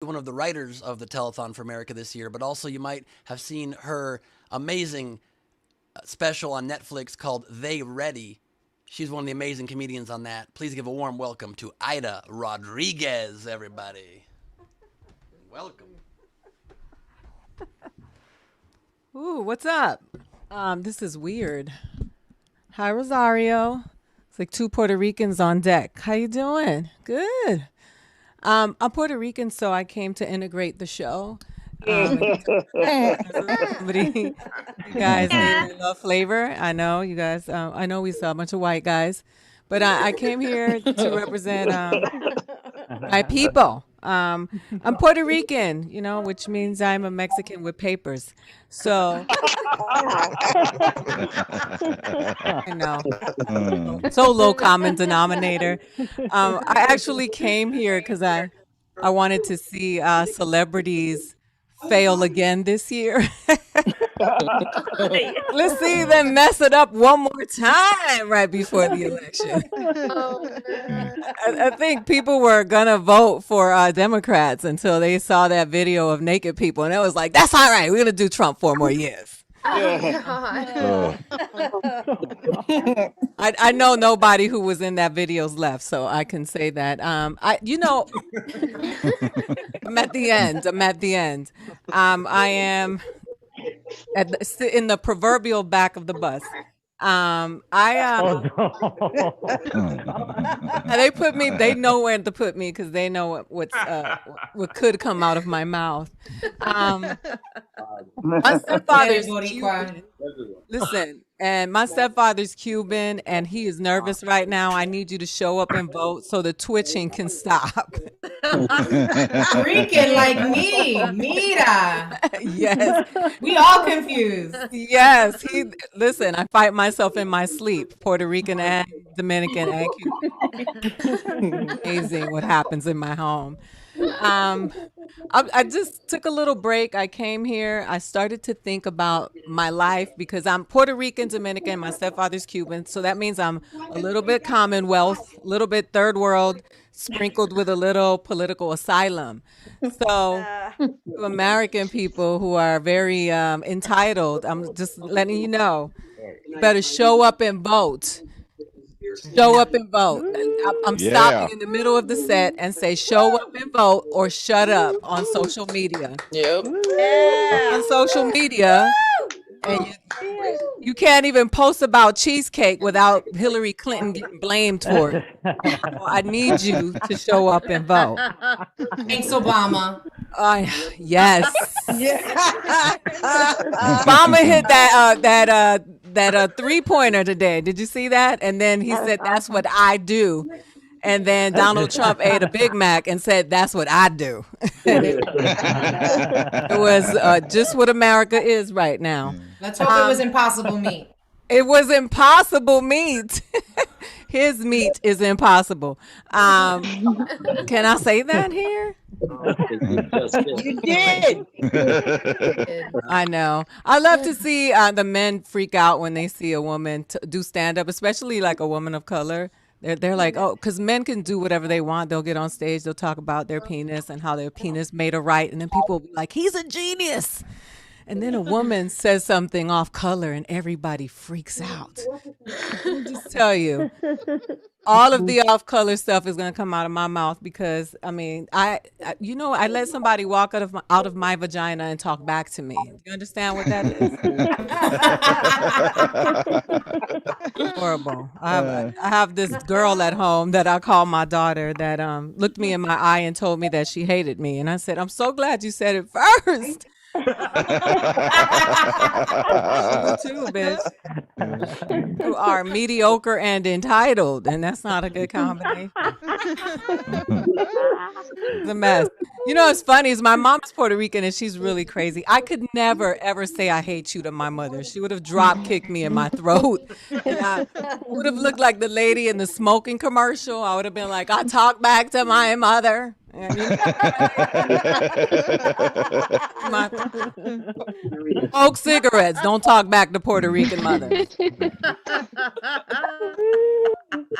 one of the writers of the Telethon for America this year, but also you might have seen her amazing special on Netflix called They Ready. She's one of the amazing comedians on that. Please give a warm welcome to Ida Rodriguez, everybody. Welcome. Ooh, what's up? This is weird. Hi, Rosario. It's like two Puerto Ricans on deck. How you doing? Good. I'm Puerto Rican, so I came to integrate the show. Somebody, you guys, they love flavor. I know you guys. I know we saw a bunch of white guys, but I came here to represent my people. I'm Puerto Rican, which means I'm a Mexican with papers. So I know, so low common denominator. I actually came here because I wanted to see celebrities fail again this year. Let's see them mess it up one more time right before the election. I think people were gonna vote for Democrats until they saw that video of naked people, and it was like, "That's all right. We're gonna do Trump 4 more years." I know nobody who was in that video's left, so I can say that. I'm at the end. I'm at the end. I am in the proverbial back of the bus. They put me. They know where to put me because they know what could come out of my mouth. My stepfather's Cuban. Listen, and my stepfather's Cuban, and he is nervous right now. I need you to show up and vote so the twitching can stop. Freaking like me, Mira. Yes, We all confused. yes. Listen. I fight myself in my sleep. Puerto Rican and Dominican and Cuban. Amazing what happens in my home. Um, I just took a little break. I came here. I started to think about my life because I'm Puerto Rican, Dominican. My stepfather's Cuban, so that means I'm a little bit Commonwealth, a little bit third world, sprinkled with a little political asylum. So, to American people who are very entitled, I'm just letting you know, you better show up and vote. Show up and vote. I'm stopping Yeah. in the middle of the set and say, show up and vote or shut up on social media. Yep. On social media, and you can't even post about cheesecake without Hillary Clinton getting blamed for it. So I need you to show up and vote. Thanks, Obama. Yes. Obama hit that 3-pointer today. Did you see that? And then he said, "That's what I do." And then Donald Trump ate a Big Mac and said, "That's what I do." And it was just what America is right now. Let's hope it was impossible meat. It was impossible meat. His meat is impossible. Can I say that here? You did. I know. I love to see the men freak out when they see a woman do stand up, especially like a woman of color. They're like, oh, because men can do whatever they want. They'll get on stage, they'll talk about their penis and how their penis made a right, and then people will be like, he's a genius. And then a woman says something off color and everybody freaks out. Let me just tell you, all of the off color stuff is going to come out of my mouth because I mean, I let somebody walk out of my vagina and talk back to me. Do you understand what that is? Horrible. I have this girl at home that I call my daughter that looked me in my eye and told me that she hated me. And I said, I'm so glad you said it first. You too, bitch. You are mediocre and entitled, and that's not a good combination. It's a mess. You know what's funny is my mom's Puerto Rican and she's really crazy. I could never ever say I hate you to my mother. She would have drop kicked me in my throat. And I would have looked like the lady in the smoking commercial. I would have been like, I talk back to my mother. Smoke cigarettes. Don't talk back to Puerto Rican mothers.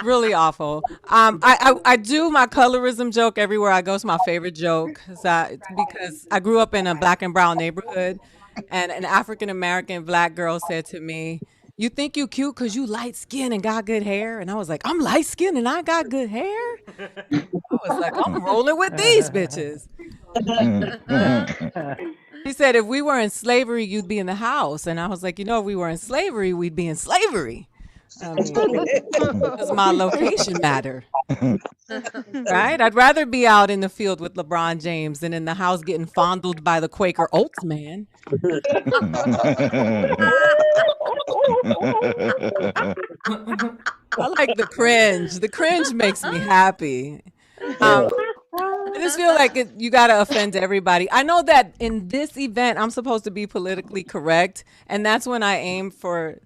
Really awful. I do my colorism joke everywhere I go. It's my favorite joke because I grew up in a black and brown neighborhood, and an African American black girl said to me, "You think you cute because you light skin and got good hair?" And I was like, "I'm light skinned and I got good hair." I was like, "I'm rolling with these bitches." He said, "If we were in slavery, you'd be in the house." And I was like, "You know, if we were in slavery, we'd be in slavery. I mean, does my location matter?" Right? I'd rather be out in the field with LeBron James than in the house getting fondled by the Quaker Oats man. I like the cringe. The cringe makes me happy. I just feel like you got to offend everybody. I know that in this event, I'm supposed to be politically correct, and that's when I aim for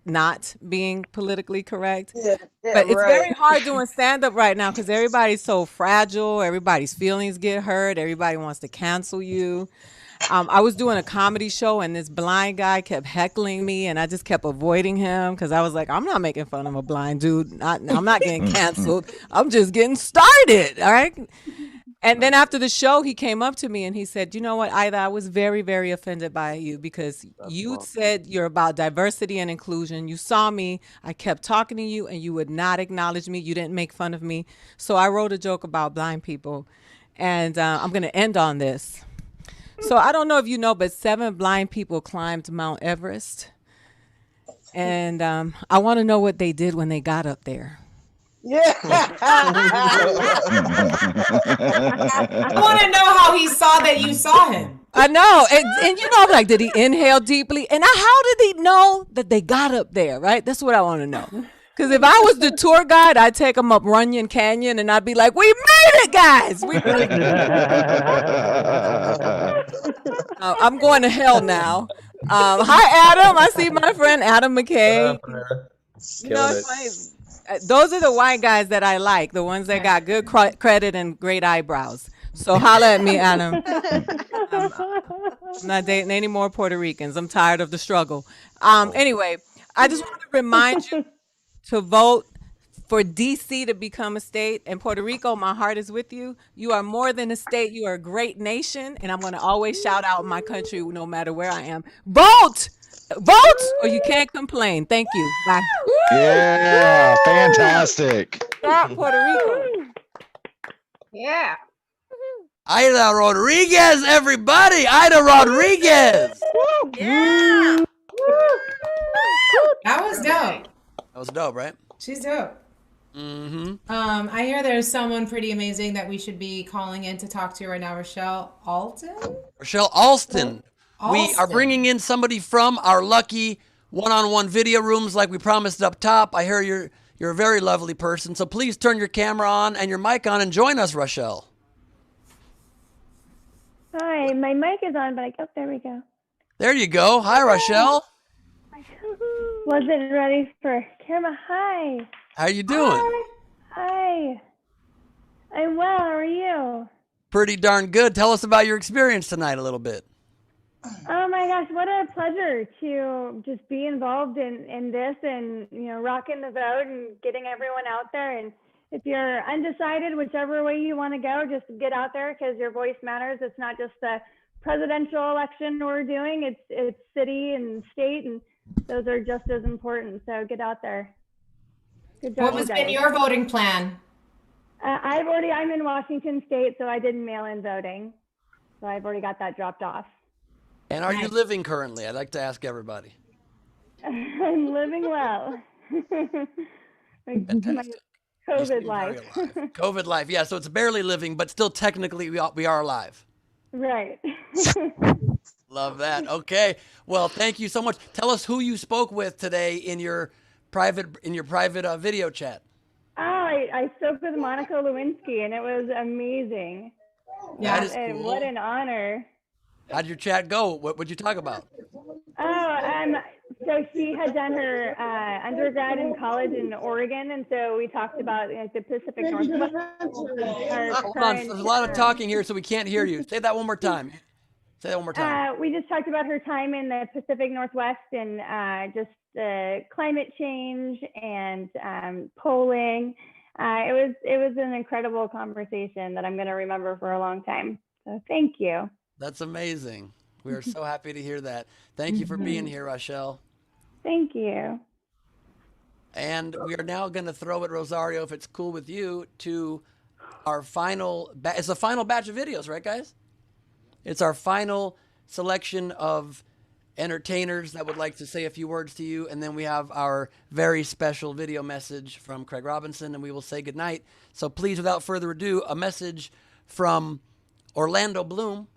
not being politically correct. But it's very hard doing stand up right now because everybody's so fragile. Everybody's feelings get hurt. Everybody wants to cancel you. I was doing a comedy show and this blind guy kept heckling me and I just kept avoiding him because I was like, I'm not making fun of a blind dude. I'm not getting canceled. I'm just getting started. All right. And then after the show, he came up to me and he said, "You know what, Ida, I was very, very offended by you because you said you're about diversity and inclusion. You saw me. I kept talking to you and you would not acknowledge me. You didn't make fun of me. So I wrote a joke about blind people. And I'm going to end on this. So I don't know if you know, but 7 blind people climbed Mount Everest. And I want to know what they did when they got up there." I want to know how he saw that you saw him. I know. And you know, I'm like, did he inhale deeply? And how did he know that they got up there, right? That's what I want to know. Because if I was the tour guide, I'd take them up Runyon Canyon and I'd be like, "We made it, guys. We made it." I'm going to hell now. Hi, Adam. I see my friend Adam McKay. You know, it's funny. Those are the white guys that I like, the ones that got good credit and great eyebrows. So holla at me, Adam. I'm not dating any more Puerto Ricans. I'm tired of the struggle. Anyway, I just want to remind you to vote for DC to become a state. And Puerto Rico, my heart is with you. You are more than a state. You are a great nation. And I'm going to always shout out my country no matter where I am. Vote! Vote or you can't complain. Thank you. Bye. Yeah, fantastic. Stop, Puerto Rico. Yeah. Ida Rodriguez, everybody! Ida Rodriguez! Yeah. That was dope. That was dope, right? She's dope. Mm-hmm. I hear there's someone pretty amazing that we should be calling in to talk to right now. Rochelle Alton? Rochelle Alston. We are Alston. bringing in somebody from our lucky one-on-one video rooms like we promised up top. I hear you're a very lovely person, so please turn your camera on and your mic on and join us, Rochelle. Hi, my mic is on, but there we go. There you go. Hi, Rochelle. Wasn't ready for camera. Hi. How you doing? Hi. I'm well. How are you? Pretty darn good. Tell us about your experience tonight a little bit. Oh my gosh, what a pleasure to just be involved in this and, rocking the vote and getting everyone out there. And if you're undecided, whichever way you want to go, just get out there because your voice matters. It's not just the presidential election we're doing. It's city and state, and those are just as important. So get out there. Good job. What has been your voting plan? I'm in Washington State, so I did mail-in voting. So I've already got that dropped off. And are you living currently? I'd like to ask everybody. I'm living well. my COVID life. COVID life, yeah. So it's barely living, but still technically we are alive. Right. Love that. Okay. Well, thank you so much. Tell us who you spoke with today in your private video chat. Oh, I spoke with Monica Lewinsky, and it was amazing. Yeah, that is and cool. What an honor. How'd your chat go? What would you talk about? Oh, So she had done her undergrad in college in Oregon, and so we talked about the Pacific Northwest. Our Hold on, current, there's a lot of talking here, so we can't hear you. Say that one more time. Say that one more time. we just talked about her time in the Pacific Northwest and just climate change and polling. It was an incredible conversation that I'm going to remember for a long time. So thank you. That's amazing. We are so happy to hear that. Thank you for being here, Rochelle. Thank you. And we are now going to throw it, Rosario, if it's cool with you, to our final. It's the final batch of videos, right, guys? It's our final selection of entertainers that would like to say a few words to you, and then we have our very special video message from Craig Robinson, and we will say goodnight. So please, without further ado, a message from Orlando Bloom,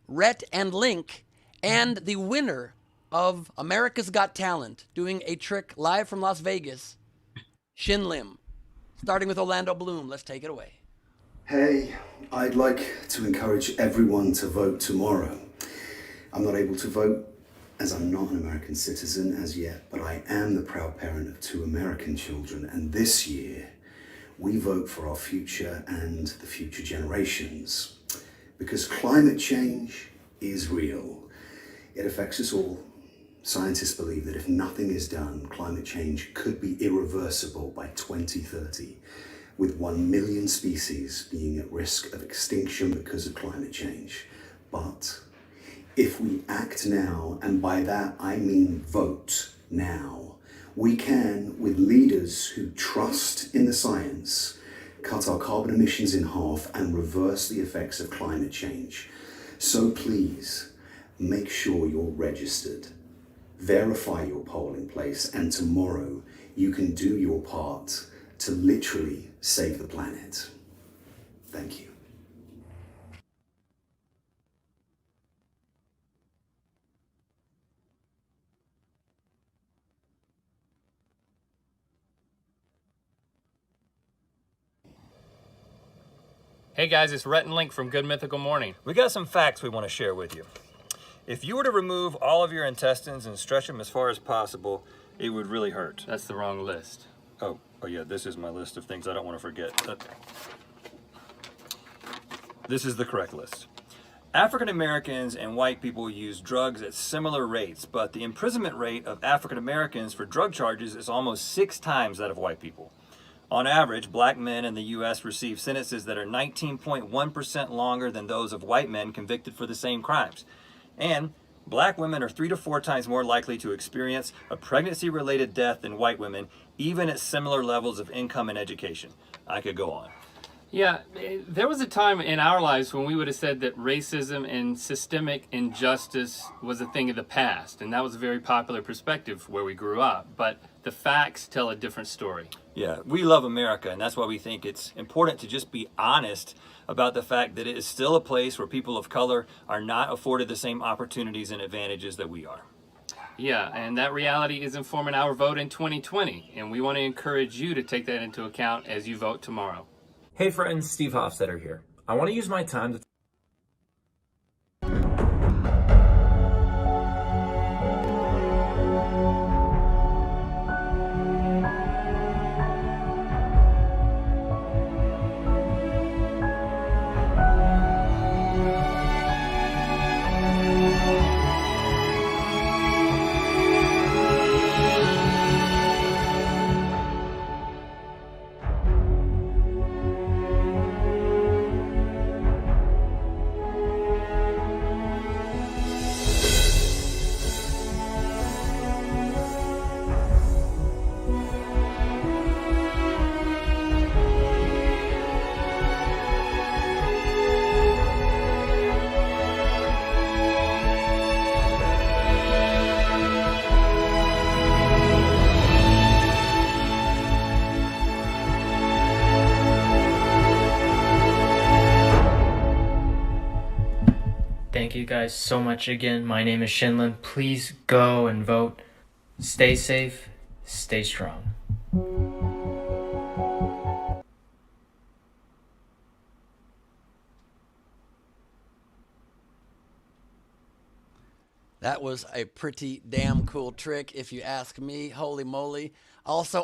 Rhett and Link, and the winner of America's Got Talent, doing a trick live from Las Vegas, Shin Lim. Starting with Orlando Bloom, let's take it away. Hey, I'd like to encourage everyone to vote tomorrow. I'm not able to vote as I'm not an American citizen as yet, but I am the proud parent of 2 American children, and this year we vote for our future and the future generations. Because climate change is real. It affects us all. Scientists believe that if nothing is done, climate change could be irreversible by 2030, with 1 million species being at risk of extinction because of climate change. But if we act now, and by that I mean vote now, we can, with leaders who trust in the science, cut our carbon emissions in half and reverse the effects of climate change. So please, make sure you're registered, verify your polling place, and tomorrow you can do your part to literally save the planet. Thank you. Hey guys, it's Rhett and Link from Good Mythical Morning. We got some facts we want to share with you. If you were to remove all of your intestines and stretch them as far as possible, it would really hurt. That's the wrong list. Oh yeah, this is my list of things I don't want to forget. This is the correct list. African Americans and white people use drugs at similar rates, but the imprisonment rate of African Americans for drug charges is almost 6 times that of white people. On average, black men in the U.S. receive sentences that are 19.1% longer than those of white men convicted for the same crimes. And black women are 3 to 4 times more likely to experience a pregnancy-related death than white women, even at similar levels of income and education. I could go on. Yeah, there was a time in our lives when we would have said that racism and systemic injustice was a thing of the past, and that was a very popular perspective where we grew up, but the facts tell a different story. Yeah, we love America, and that's why we think it's important to just be honest about the fact that it is still a place where people of color are not afforded the same opportunities and advantages that we are. Yeah, and that reality is informing our vote in 2020, and we want to encourage you to take that into account as you vote tomorrow. Hey friends, Steve Hofstetter here. I want to use my time to Thank you guys so much again. My name is Shinlin. Please go and vote. Stay safe, stay strong. That was a pretty damn cool trick, if you ask me. Holy moly. Also,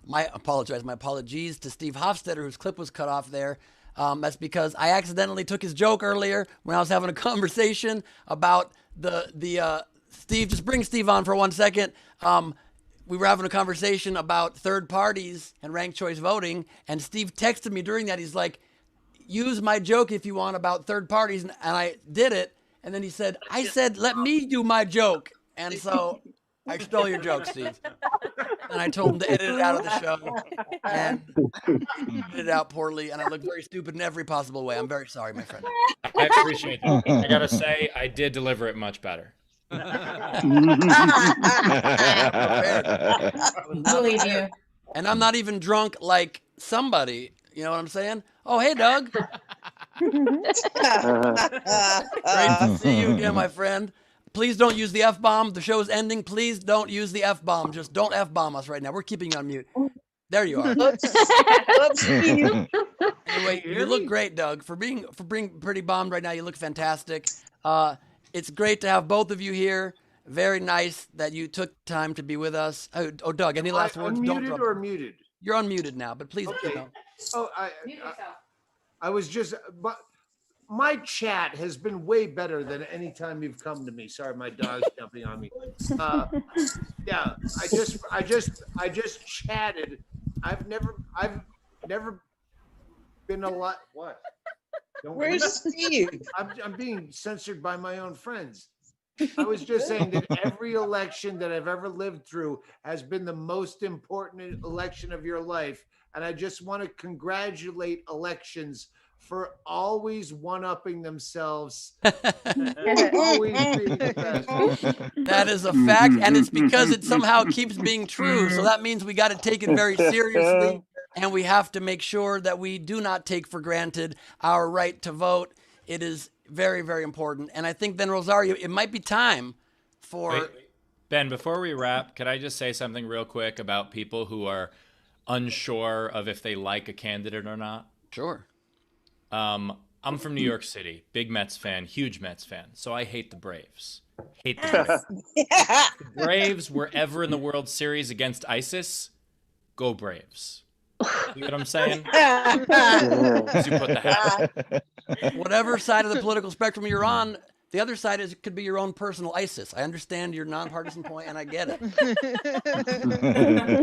my apologies to Steve Hofstetter, whose clip was cut off there. That's because I accidentally took his joke earlier when I was having a conversation about Steve. Just bring Steve on for 1 second. We were having a conversation about third parties and ranked choice voting, and Steve texted me during that. He's like, use my joke if you want about third parties, and I did it. And then he said, I said, let me do my joke. And so I stole your joke, Steve. And I told him to edit it out of the show. And he did it out poorly. And I looked very stupid in every possible way. I'm very sorry, my friend. I appreciate that. I got to say, I did deliver it much better. Believe you. And I'm not even drunk like somebody. You know what I'm saying? Oh, hey, Doug. Great to see you again, my friend. Please don't use the F-bomb. The show is ending. Please don't use the F-bomb. Just don't F-bomb us right now. We're keeping you on mute. There you are. Anyway, you look great, Doug. For being pretty bombed right now, you look fantastic. It's great to have both of you here. Very nice that you took time to be with us. Oh, Doug, any last words? Unmuted or muted? You're unmuted now, but please. Okay. You know. Oh, I was just, but my chat has been way better than any time you've come to me. Sorry, my dog's jumping on me. Yeah, I just chatted. I've never been a lot. What? Where's Steve? I'm being censored by my own friends. I was just saying that every election that I've ever lived through has been the most important election of your life. And I just want to congratulate elections for always one-upping themselves. Always being the best. That is a fact, and it's because it somehow keeps being true. So that means we got to take it very seriously, and we have to make sure that we do not take for granted our right to vote. It is very, very important. And I think then, Rosario, it might be time for... Wait. Ben, before we wrap, could I just say something real quick about people who are unsure of if they like a candidate or not? Sure. I'm from New York City, big Mets fan, huge Mets fan. So I hate the Braves. Hate the Braves. If the Braves were ever in the World Series against ISIS, go Braves. You know what I'm saying? As you put the hat. Whatever side of the political spectrum you're on, the other side is it could be your own personal ISIS. I understand your nonpartisan point, and I get it.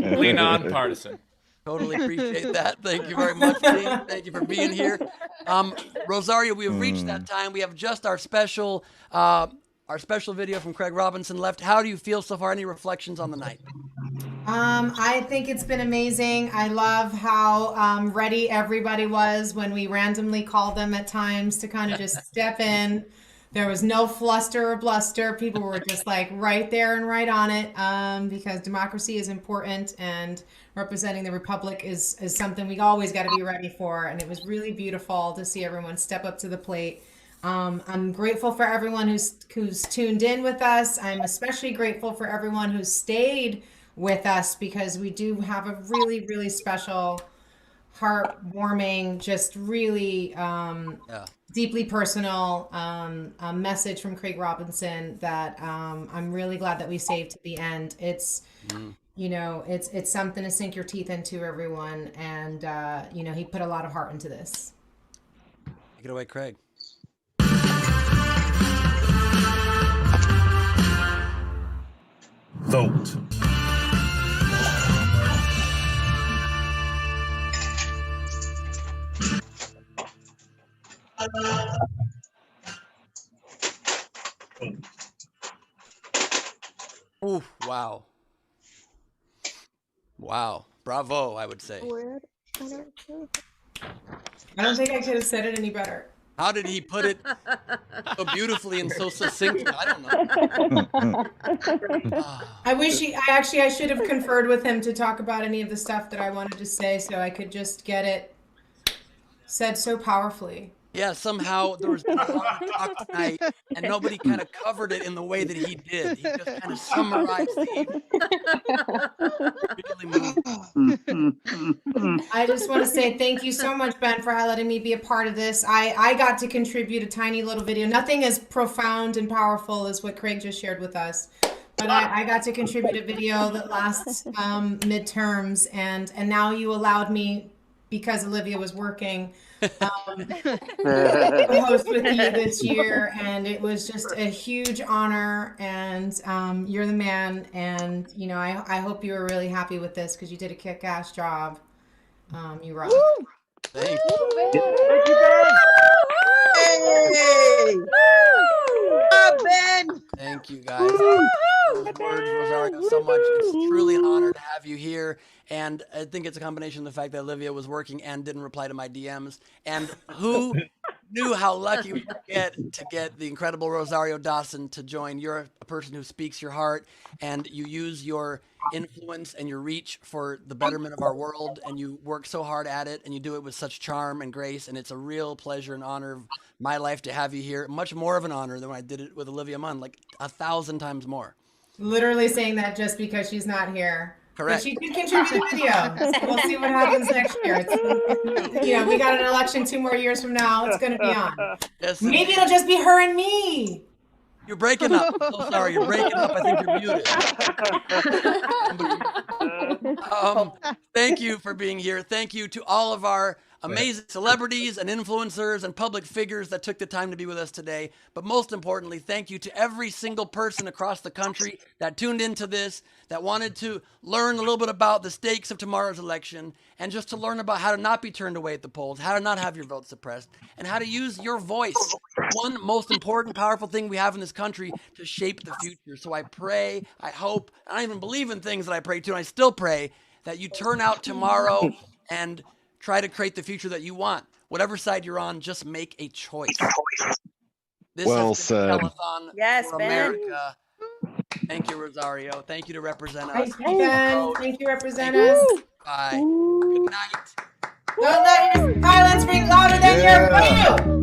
Totally nonpartisan. Totally appreciate that. Thank you very much, team. Thank you for being here. Rosario, we have reached that time. We have just our special video from Craig Robinson left. How do you feel so far? Any reflections on the night? I think it's been amazing. I love how ready everybody was when we randomly called them at times to kind of just step in. There was no fluster or bluster. People were just like right there and right on it, because democracy is important and representing the Republic is something we always got to be ready for. And it was really beautiful to see everyone step up to the plate. I'm grateful for everyone who's tuned in with us. I'm especially grateful for everyone who's stayed with us, because we do have a really, really special, heartwarming, just really deeply personal message from Craig Robinson that I'm really glad that we saved to the end. It's you know, it's something to sink your teeth into, everyone, and you know, he put a lot of heart into this. Take it away, Craig. Vote. Ooh, wow. Wow. Bravo, I would say. I don't think I could have said it any better. How did he put it so beautifully and so succinctly? I don't know. I should have conferred with him to talk about any of the stuff that I wanted to say, so I could just get it said so powerfully. Yeah, somehow there was been a lot of talk tonight, and nobody kind of covered it in the way that he did. He just kind of summarized the evening. Really moving. I just want to say thank you so much, Ben, for letting me be a part of this. I got to contribute a tiny little video, nothing as profound and powerful as what Craig just shared with us. But I got to contribute a video that lasts midterms, and now you allowed me, because Olivia was working, host with you this year, and it was just a huge honor. And you're the man, and you know I hope you were really happy with this because you did a kick-ass job. You rock. Thank you. Thank you, Ben. Hey. Ben. Thank you, guys. Those words, Rosario, so much. It's truly an honor to have you here. And I think it's a combination of the fact that Olivia was working and didn't reply to my DMs. And who knew how lucky we would get to get the incredible Rosario Dawson to join. You're a person who speaks your heart, and you use your influence and your reach for the betterment of our world, and you work so hard at it, and you do it with such charm and grace, and it's a real pleasure and honor of my life to have you here. Much more of an honor than when I did it with Olivia Munn, like 1,000 times more. Literally saying that just because she's not here. Correct. But she did contribute a video. So we'll see what happens next year. It's, we got an election 2 more years from now. It's going to be on. Yes, maybe it'll just be her and me. You're breaking up. I'm so sorry. You're breaking up. I think you're muted. Thank you for being here. Thank you to all of our amazing celebrities and influencers and public figures that took the time to be with us today. But most importantly, thank you to every single person across the country that tuned into this, that wanted to learn a little bit about the stakes of tomorrow's election, and just to learn about how to not be turned away at the polls, how to not have your vote suppressed, and how to use your voice, one most important, powerful thing we have in this country, to shape the future. So I pray, I hope, I don't even believe in things that I pray to, and I still pray that you turn out tomorrow and try to create the future that you want. Whatever side you're on, just make a choice. This well has been said. Telethon for America. Thank you, Rosario. Thank you to represent us. Thank you, Ben. Thank you, represent us. Bye. Good night. Don't let your silence ring louder than your vote.